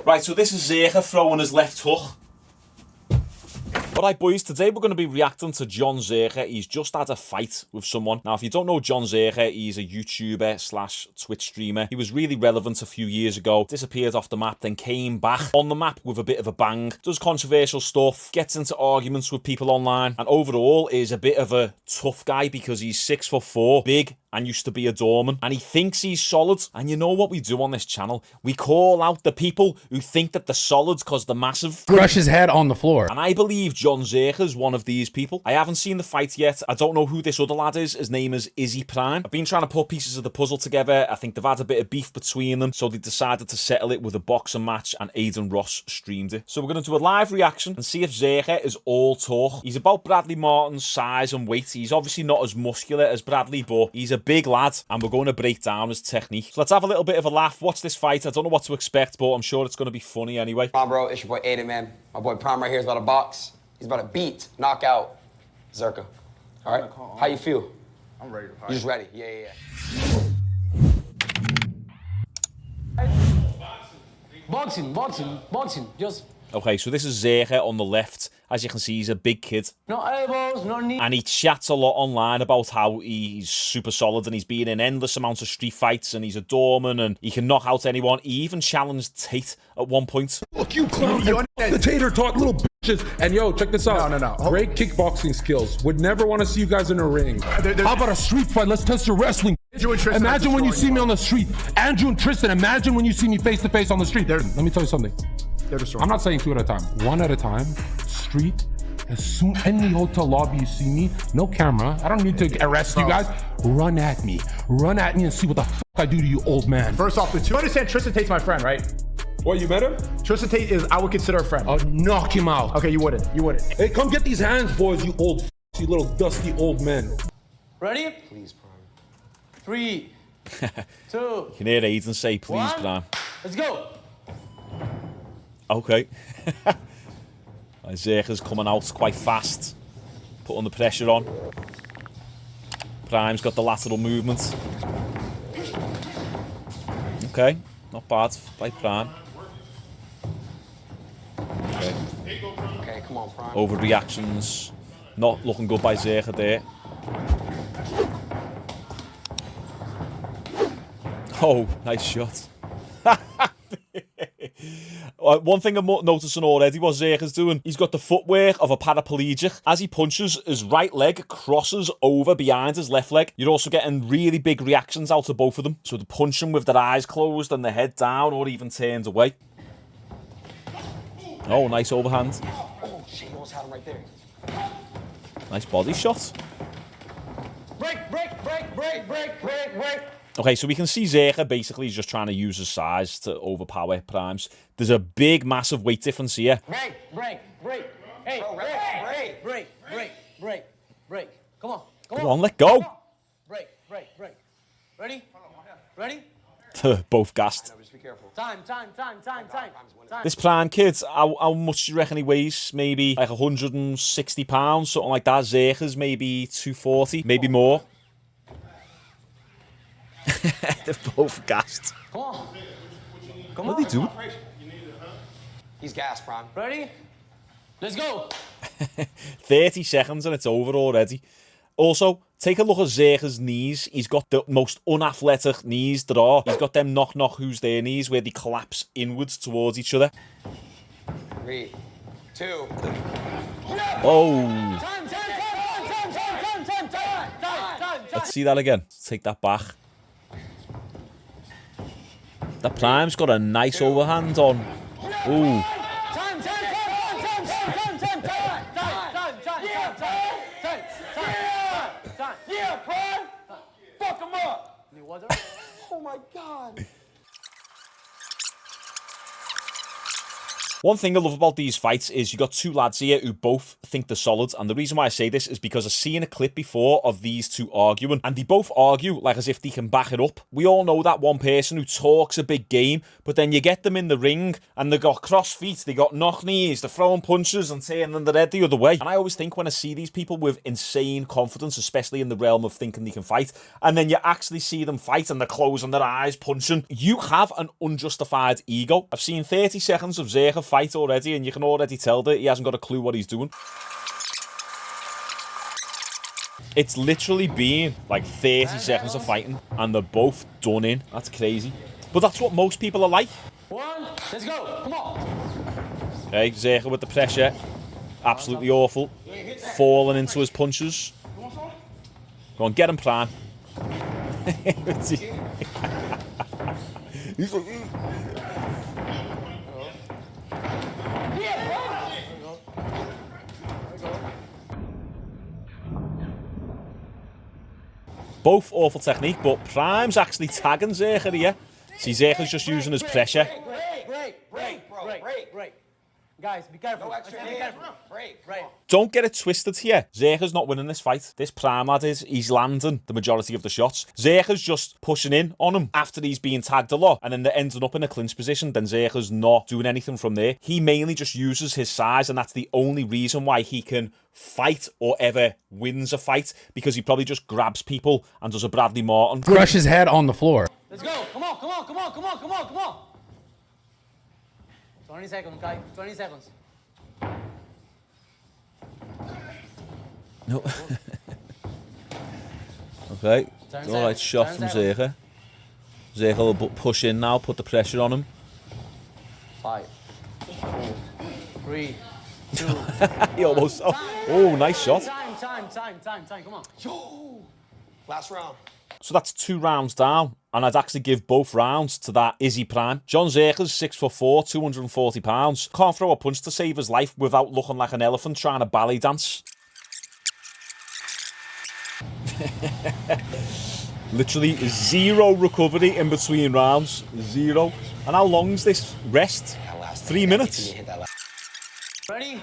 Right, so this is Zherka throwing his left hook. Alright boys, today we're going to be reacting to John Zherka. He's just had a fight with someone. Now if you don't know John Zherka, he's a YouTuber slash Twitch streamer. He was really relevant a few years ago, disappeared off the map, then came back on the map with a bit of a bang, does controversial stuff, gets into arguments with people online, and overall is a bit of a tough guy because he's 6'4", big, and used to be a doorman, and he thinks he's solid. And you know what we do on this channel? We call out the people who think that they're solid because they're massive. Crush his head on the floor. And I believe John Zherka's one of these people. I haven't seen the fight yet. I don't know who this other lad is. His name is Izzy Prime. I've been trying to put pieces of the puzzle together. I think they've had a bit of beef between them, so they decided to settle it with a boxing match, and Aiden Ross streamed it. So we're going to do a live reaction and see if Zherka is all talk. He's about Bradley Martin's size and weight. He's obviously not as muscular as Bradley, but he's a big lad, and we're going to break down his technique. So let's have a little bit of a laugh. Watch this fight. I don't know what to expect, but I'm sure it's going to be funny anyway. Come on, bro. It's your boy Aiden, man. My boy Prime right here is about to box. He's about to beat, knock out Zherka. All right? How you feel? I'm ready to fight. You just ready? Yeah. Boxing. Just Okay, so this is Zherka on the left. As you can see, he's a big kid. no elbows, no knees. And he chats a lot online about how he's super solid and he's been in endless amounts of street fights and he's a doorman and he can knock out anyone. He even challenged Tate at one point. Look, you clown. The tater tot little bitches. And yo, check this out. No. Great kickboxing skills. Would never want to see you guys in a ring. How about a street fight? Let's test your wrestling. Imagine when you see me on the street. Andrew and Tristan, imagine when you see me face to face on the street. Let me tell you something. I'm not saying 2 at a time. 1 at a time. Street. As soon any hotel lobby you see me, no camera. I don't need to arrest you guys. Run at me and see what the fuck I do to you, old man. First off, you understand Tristan Tate's my friend, right? What, you met him? Tristan Tate is, I would consider a friend. I'll knock him out. Okay, you wouldn't. Hey, come get these hands, boys, you old you little dusty old men. Ready? Please, Prime. 3, 2. You can hear Aiden say, please, 1. Prime. Let's go. Okay. Zherka's coming out quite fast, putting the pressure on. Prime's got the lateral movement. Okay, not bad by Prime. Okay, come on, Prime. Overreactions, not looking good by Zherka there. Oh, nice shot. One thing I'm noticing already what Zherka's doing, he's got the footwork of a paraplegic. As he punches, his right leg crosses over behind his left leg. You're also getting really big reactions out of both of them. So they're punching with their eyes closed and their head down or even turned away. Oh, nice overhand. Oh, shit, you almost had him right there. Nice body shot. Break. Okay, so we can see Zherka basically is just trying to use his size to overpower Prime's. There's a big, massive weight difference here. Break. Hey, break. Come on. Let go. Break. Ready? Both gassed. Just be careful. Time. This Prime kid, how much do you reckon he weighs? Maybe like 160 pounds, something like that. Zherka's maybe 240, maybe more. They're both gassed. Come on. What are they doing? He's gassed, Prime. Ready? Let's go. 30 seconds and it's over already. Also, take a look at Zherka's knees. He's got the most unathletic knees there are. He's got them knock who's their knees where they collapse inwards towards each other. 3, 2. Oh. Time. Let's see that again. Take that back. The Prime's got a nice overhand on. Ooh. Time. Yeah, Prime! Fuck him up! Oh my God. One thing I love about these fights is you got two lads here who both think they're solid, and the reason why I say this is because I've seen a clip before of these two arguing, and they both argue like as if they can back it up. We all know that one person who talks a big game, but then you get them in the ring and they got cross feet, they got knock knees, they're throwing punches and turning their head the other way. And I always think when I see these people with insane confidence, especially in the realm of thinking they can fight, and then you actually see them fight and they're closing their eyes, punching, you have an unjustified ego. I've seen 30 seconds of Zherka fight already, and you can already tell that he hasn't got a clue what he's doing. It's literally been like 30 seconds of fighting, and they're both done in. That's crazy. But that's what most people are like. One, let's go. Come on. Okay, Zherka with the pressure. Absolutely awful. Falling into his punches. Go on, get him, Prime. He's like... Both awful technique, but Prime's actually tagging Zherka here. See, Zherka's just using his pressure. Break. Guys, be careful. No extra hands. Break. Don't get it twisted here. Zherka's not winning this fight. This Prime lad is. He's landing the majority of the shots. Zherka's just pushing in on him after he's being tagged a lot, and then they're ending up in a clinch position. Then Zherka's not doing anything from there. He mainly just uses his size, and that's the only reason why he can fight or ever wins a fight, because he probably just grabs people and does a Bradley Martin. Crush his head on the floor. Let's go. Come on. 20 seconds, Kai. 20 seconds. No. Okay. All right, shot from Zherka. Zherka will push in now, put the pressure on him. 5, 4, 3, 2. He almost... Oh, nice shot. Time. Come on. Yo! Last round. So that's 2 rounds down, and I'd actually give both rounds to that Izzy Prime. John Zherka's 6'4", 240 pounds. Can't throw a punch to save his life without looking like an elephant trying to ballet dance. Literally 0 recovery in between rounds. 0. And how long's this rest? 3 minutes. Ready?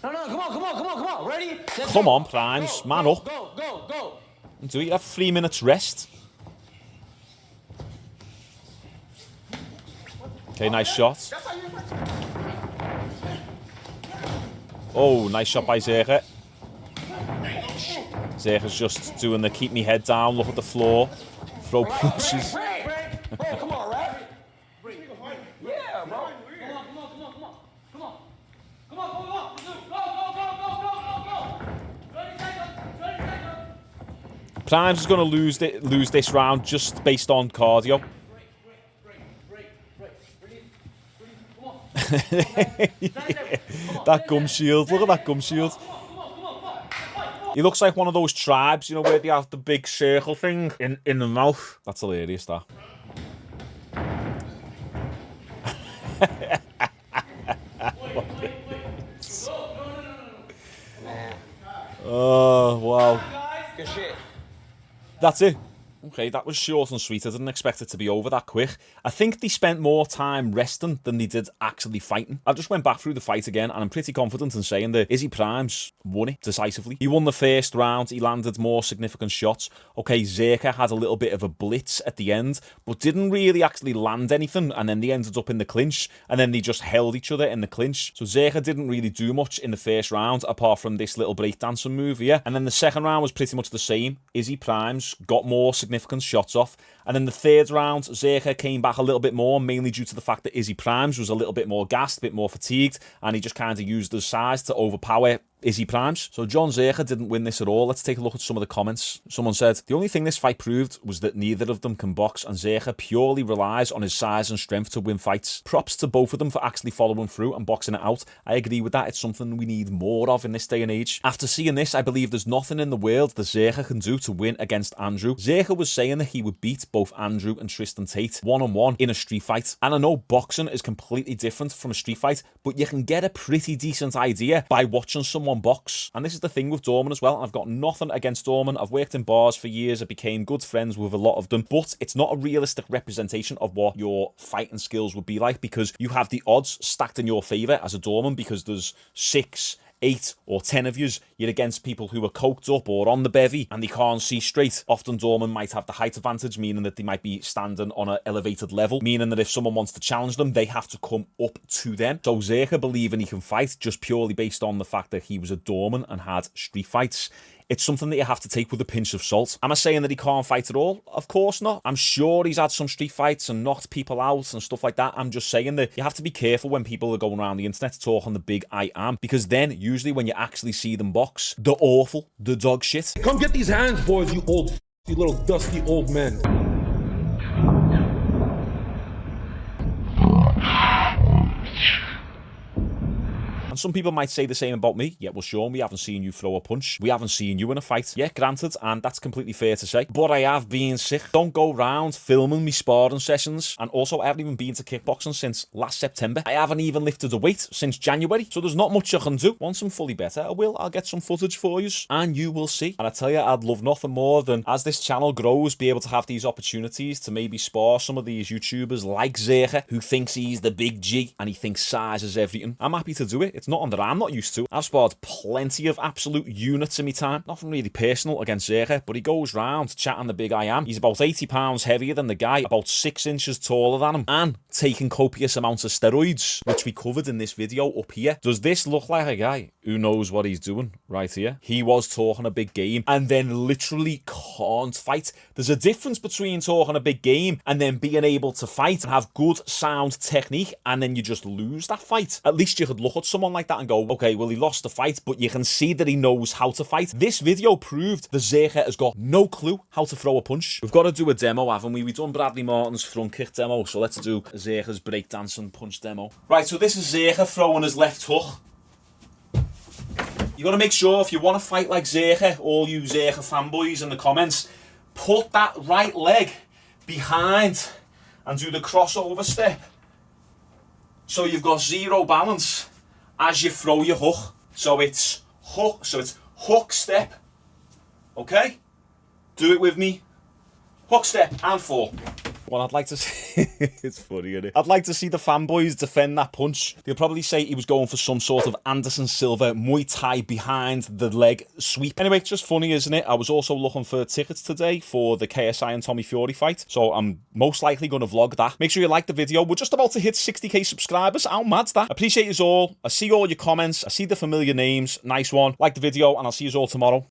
No, come on. Ready? Come on, Primes. Man up. Go. Do you have 3 minutes rest? Okay, nice shot. Oh, nice shot by Zherka. Zherka's just doing the keep me head down, look at the floor, throw punches. Bro, come on, ref. Yeah, bro. Come on. Go. 20 seconds. Primes is going to lose this round just based on cardio. Break. Come on. That gum shield, look at that gum shield. He looks like one of those tribes, you know, where they have the big circle thing in the mouth. That's hilarious, that. Oh, wow. Good shit. That's it. Okay, that was short and sweet. I didn't expect it to be over that quick. I think they spent more time resting than they did actually fighting. I just went back through the fight again, and I'm pretty confident in saying that Izzy Primes won it decisively. He won the first round. He landed more significant shots. Okay, Zherka had a little bit of a blitz at the end, but didn't really actually land anything, and then they ended up in the clinch, and then they just held each other in the clinch. So Zherka didn't really do much in the first round, apart from this little breakdancing move here. And then the second round was pretty much the same. Izzy Primes got more significant shots off. And then the third round, Zherka came back a little bit more, mainly due to the fact that Izzy Primes was a little bit more gassed, a bit more fatigued, and he just kind of used his size to overpower Izzy Primes. So John Zherka didn't win this at all. Let's take a look at some of the comments. Someone said, the only thing this fight proved was that neither of them can box, and Zherka purely relies on his size and strength to win fights. Props to both of them for actually following through and boxing it out. I agree with that. It's something we need more of in this day and age. After seeing this, I believe there's nothing in the world that Zherka can do to win against Andrew. Zherka was saying that he would beat both Andrew and Tristan Tate one-on-one in a street fight. And I know boxing is completely different from a street fight, but you can get a pretty decent idea by watching someone someone box. And this is the thing with doormen as well. I've got nothing against doormen. I've worked in bars for years. I became good friends with a lot of them. But it's not a realistic representation of what your fighting skills would be like, because you have the odds stacked in your favour as a doorman, because there's 6, 8 or 10 of yous. You're against people who are coked up or on the bevy and they can't see straight. Often doormen might have the height advantage, meaning that they might be standing on an elevated level, meaning that if someone wants to challenge them, they have to come up to them. So Zherka believing he can fight just purely based on the fact that he was a doorman and had street fights, it's something that you have to take with a pinch of salt. Am I saying that he can't fight at all? Of course not. I'm sure he's had some street fights and knocked people out and stuff like that. I'm just saying that you have to be careful when people are going around the internet talking the big I am, because then usually when you actually see them box, they're awful, they're dog shit. Come get these hands, boys, you old, you little dusty old men. And some people might say the same about me. Yeah, well, Shaun, we haven't seen you throw a punch. We haven't seen you in a fight. Yeah, granted, and that's completely fair to say. But I have been sick. Don't go round filming me sparring sessions. And also, I haven't even been to kickboxing since last September. I haven't even lifted a weight since January. So there's not much I can do. Once I'm fully better, I'll get some footage for you. And you will see. And I tell you, I'd love nothing more than, as this channel grows, be able to have these opportunities to maybe spar some of these YouTubers like Zherka, who thinks he's the big G and he thinks size is everything. I'm happy to do it. It's not on that I'm not used to. I've sparred plenty of absolute units in my time. Nothing really personal against Zherka, but he goes round chatting the big I am. He's about 80 pounds heavier than the guy, about 6 inches taller than him, and taking copious amounts of steroids, which we covered in this video up here. Does this look like a guy who knows what he's doing right here? He was talking a big game and then literally can't fight. There's a difference between talking a big game and then being able to fight and have good sound technique, and then you just lose that fight. At least you could look at someone like that and go, okay, well, he lost the fight, but you can see that he knows how to fight. This video proved that Zherka has got no clue how to throw a punch. We've got to do a demo, haven't we? We've done Bradley Martin's front kick demo, so let's do Zherka's breakdancing punch demo. Right, so this is Zherka throwing his left hook. You got to make sure, if you want to fight like Zherka, all you Zherka fanboys in the comments, put that right leg behind and do the crossover step. So you've got zero balance as you throw your hook. So it's hook step. Okay? Do it with me. Hook step and fall. Well, I'd like to see it's funny, isn't it? I'd like to see the fanboys defend that punch. They'll probably say he was going for some sort of Anderson Silva Muay Thai behind the leg sweep. Anyway, it's just funny, isn't it? I was also looking for tickets today for the KSI and Tommy Fury fight, so I'm most likely going to vlog that. Make sure you like the video. We're just about to hit 60k subscribers. How mad's that? Appreciate you all. I see all your comments. I see the familiar names. Nice one. Like the video, and I'll see you all tomorrow.